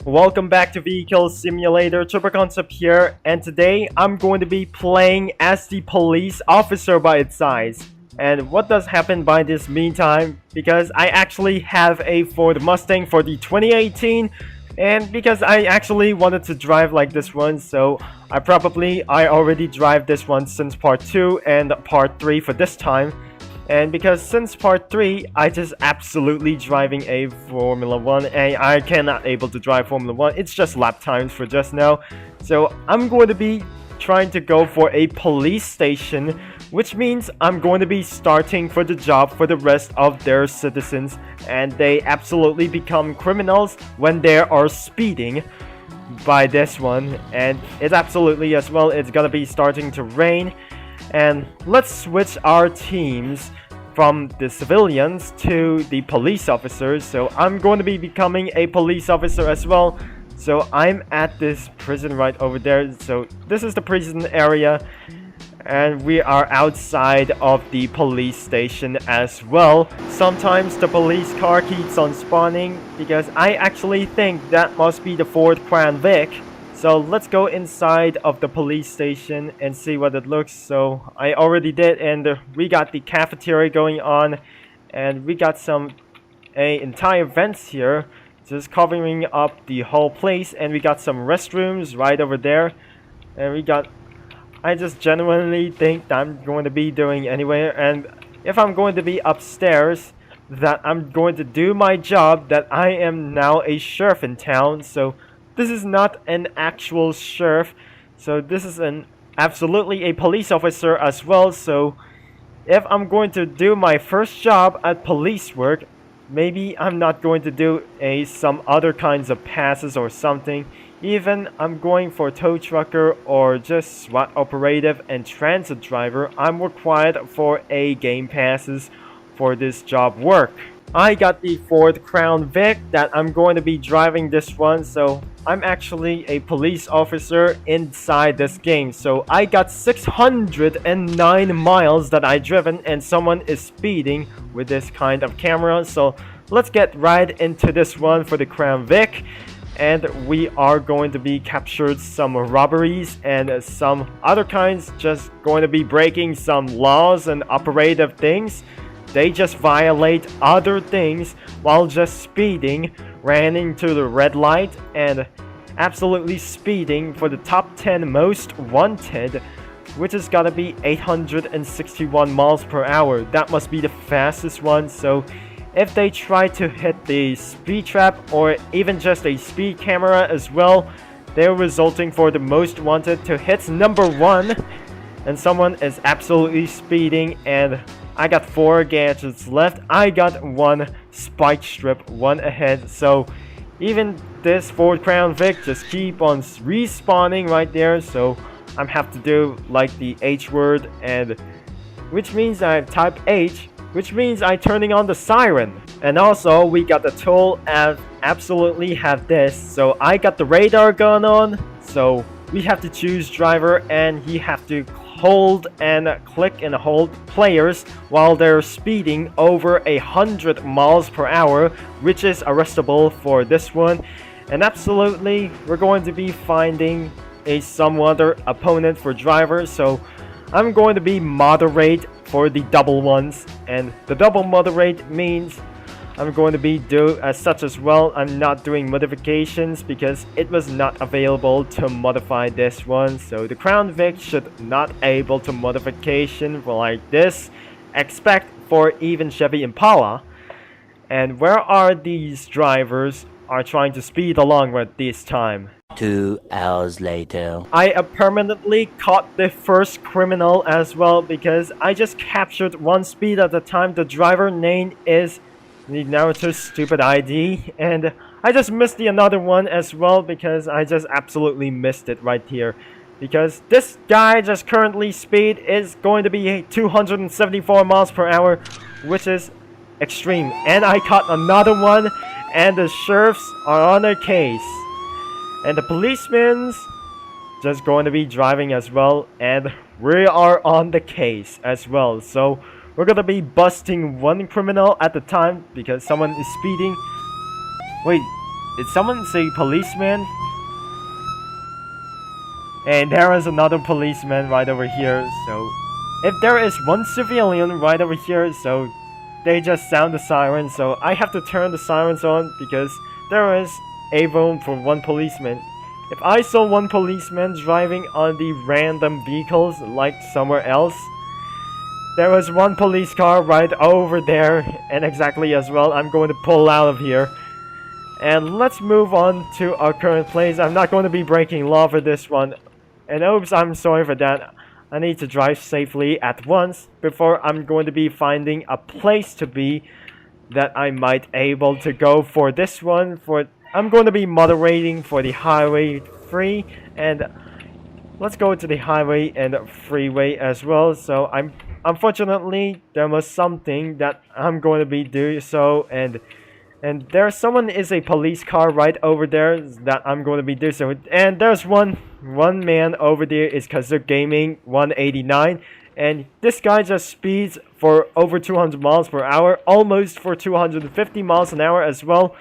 Welcome back to Vehicle Simulator. Triple Concept here, and today I'm going to be playing as the police officer by its size. And what does happen by this meantime? Because I actually have a Ford Mustang for the 2018, and because I actually wanted to drive like this one, so I already drive this one since part 2 and part 3 for this time. And because since part 3, I just absolutely driving a Formula 1 and I cannot able to drive Formula 1. It's just lap times for just now. So I'm going to be trying to go for a police station, which means I'm going to be starting for the job for the rest of their citizens. And they absolutely become criminals when they are speeding by this one. And it's absolutely as well, it's gonna be starting to rain. And let's switch our teams from the civilians to the police officers. So I'm going to be becoming a police officer as well. So I'm at this prison right over there. So this is the prison area. And we are outside of the police station as well. Sometimes the police car keeps on spawning because I actually think that must be the Ford Crown Vic. So let's go inside of the police station and see what it looks. So I already did, and we got the cafeteria going on, and we got entire vents here just covering up the whole place, and we got some restrooms right over there, and I just genuinely think that I'm going to be doing anywhere, and if I'm going to be upstairs, that I'm going to do my job, that I am now a sheriff in town. So this is not an actual sheriff, so this is absolutely a police officer as well. So if I'm going to do my first job at police work, maybe I'm not going to do some other kinds of passes or something. Even I'm going for tow trucker or just SWAT operative and transit driver, I'm required for a game passes for this job work. I got the Ford Crown Vic that I'm going to be driving this one, so I'm actually a police officer inside this game. So I got 609 miles that I driven, and someone is speeding with this kind of camera. So let's get right into this one for the Crown Vic. And we are going to be captured some robberies and some other kinds, just going to be breaking some laws and operative things. They just violate other things while just speeding, ran into the red light, and absolutely speeding for the top 10 most wanted, which is gotta be 861 miles per hour. That must be the fastest one. So if they try to hit the speed trap or even just a speed camera as well, they're resulting for the most wanted to hit number 1, and someone is absolutely speeding, and I got 4 gadgets left. I got 1 spike strip, 1 ahead. So even this Ford Crown Vic just keep on respawning right there. So I'm have to do like the H word, and which means I type H, which means I turning on the siren. And also we got the tool absolutely have this. So I got the radar gun on. So we have to choose driver, and he have to hold and click and hold players while they're speeding over 100 miles per hour, which is arrestable for this one. And absolutely we're going to be finding some other opponent for driver. So I'm going to be moderate for the double ones, and the double moderate means I'm going to be as such as well. I'm not doing modifications because it was not available to modify this one. So the Crown Vic should not able to modification for like this, expect for even Chevy Impala. And where are these drivers are trying to speed along with this time? 2 hours later. I permanently caught the first criminal as well, because I just captured 1 speed at a time. The driver name is the narrator's stupid ID, and I just missed the another one as well because I just absolutely missed it right here, because this guy just currently speed is going to be 274 miles per hour, which is extreme. And I caught another one, and the sheriffs are on their case, and the policemen's just going to be driving as well, and we are on the case as well. So we're gonna be busting 1 criminal at a time because someone is speeding. Wait, did someone say policeman? And there is another policeman right over here, so if there is one civilian right over here, so they just sound the siren, so I have to turn the sirens on because there is a room for one policeman. If I saw one policeman driving on the random vehicles like somewhere else, there was one police car right over there, and exactly as well, I'm going to pull out of here. And let's move on to our current place. I'm not going to be breaking law for this one. And oops, I'm sorry for that. I need to drive safely at once before I'm going to be finding a place to be that I might able to go for this one. I'm going to be moderating for the highway free, and let's go to the highway and freeway as well. So unfortunately there was something that I'm going to be doing so, and there's someone is a police car right over there that I'm going to be doing so. And there's one man over there is Kazoo Gaming 189, and this guy just speeds for over 200 miles per hour, almost for 250 miles an hour as well,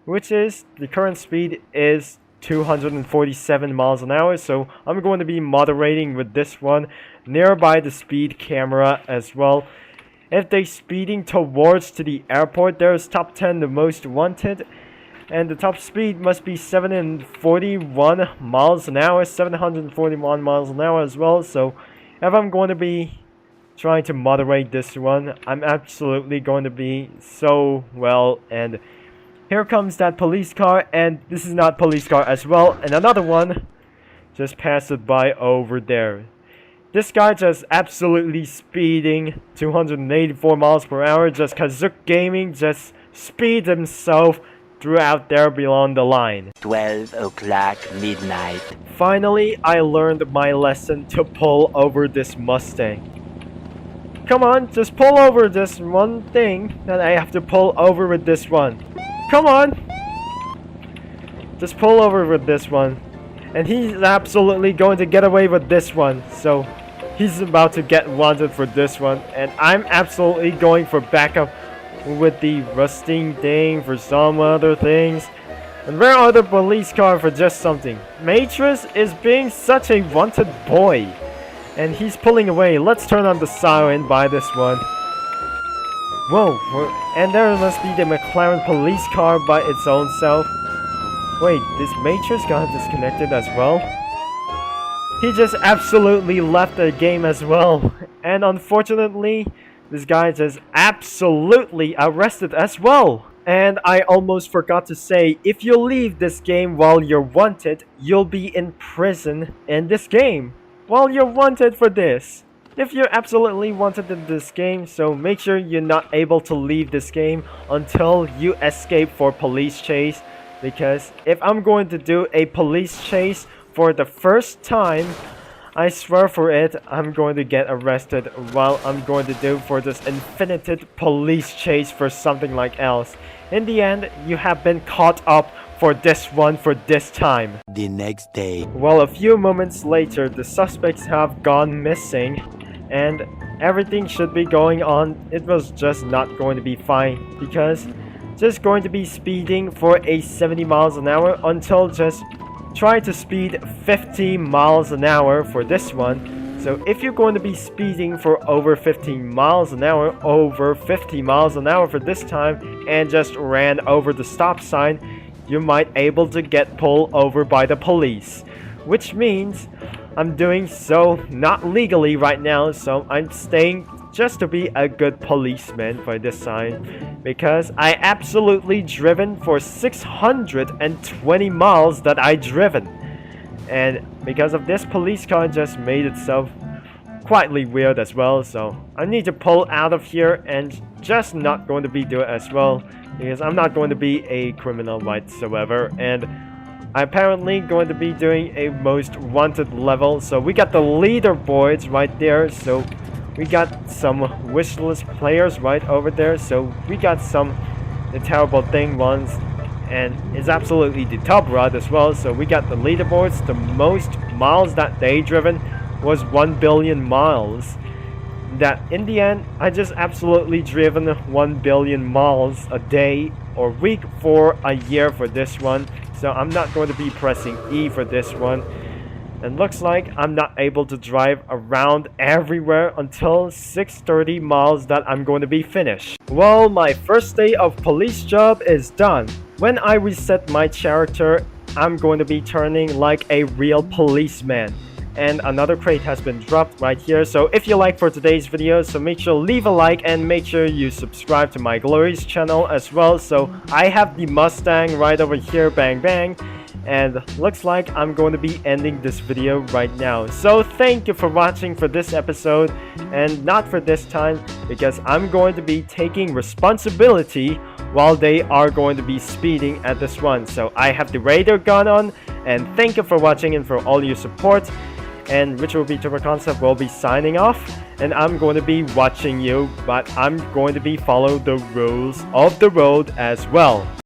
which is the current speed is 247 miles an hour. So I'm going to be moderating with this one nearby the speed camera as well. If they speeding towards to the airport, there's top 10 the most wanted, and the top speed must be 741 miles an hour, 741 miles an hour as well. So if I'm going to be trying to moderate this one, I'm absolutely going to be so well. And here comes that police car, and this is not police car as well, and another one just passed it by over there. This guy just absolutely speeding 284 miles per hour. Just Kazoo Gaming just speed himself throughout there beyond the line. 12 o'clock midnight. Finally, I learned my lesson to pull over this Mustang. Come on, just pull over this one thing that I have to pull over with this one. Come on! Just pull over with this one. And he's absolutely going to get away with this one. So he's about to get wanted for this one. And I'm absolutely going for backup with the rusting thing for some other things. And where are the police cars for just something? Enchantress is being such a wanted boy. And he's pulling away. Let's turn on the siren by this one. Whoa, and there must be the McLaren police car by its own self. Wait, this Enchantress got disconnected as well? He just absolutely left the game as well. And unfortunately, this guy just absolutely arrested as well. And I almost forgot to say, if you leave this game while you're wanted, you'll be in prison in this game while you're wanted for this. If you're absolutely wanted in this game, so make sure you're not able to leave this game until you escape for police chase. Because if I'm going to do a police chase for the first time, I swear for it, I'm going to get arrested while I'm going to do for this infinite police chase for something like else. In the end, you have been caught up for this one for this time. The next day. Well, a few moments later, the suspects have gone missing, and everything should be going on. It was just not going to be fine because just going to be speeding for a 70 miles an hour until just try to speed 50 miles an hour for this one. So if you're going to be speeding for over 15 miles an hour, over 50 miles an hour for this time, and just ran over the stop sign, you might able to get pulled over by the police. Which means I'm doing so not legally right now, so I'm staying just to be a good policeman for this time, because I absolutely driven for 620 miles that I driven, and because of this, police car just made itself quietly weird as well. So I need to pull out of here and just not going to be doing it as well, because I'm not going to be a criminal whatsoever, and I'm apparently going to be doing a most wanted level. So we got the leaderboards right there, so we got some wishlist players right over there, so we got some the terrible thing ones, and it's absolutely the top rod as well. So we got the leaderboards. The most miles that they driven was 1 billion miles. That in the end, I just absolutely driven 1 billion miles a day, or week for a year for this one. So I'm not going to be pressing E for this one. And looks like I'm not able to drive around everywhere until 630 miles that I'm going to be finished. Well, my first day of police job is done. When I reset my character, I'm going to be turning like a real policeman. And another crate has been dropped right here. So if you like for today's video, so make sure leave a like and make sure you subscribe to my Glory's channel as well. So I have the Mustang right over here, bang bang. And looks like I'm going to be ending this video right now. So thank you for watching for this episode, and not for this time because I'm going to be taking responsibility while they are going to be speeding at this one. So I have the radar gun on, and thank you for watching and for all your support. And Ritual B Turbo Concept will be signing off, and I'm going to be watching you, but I'm going to be follow the rules of the road as well.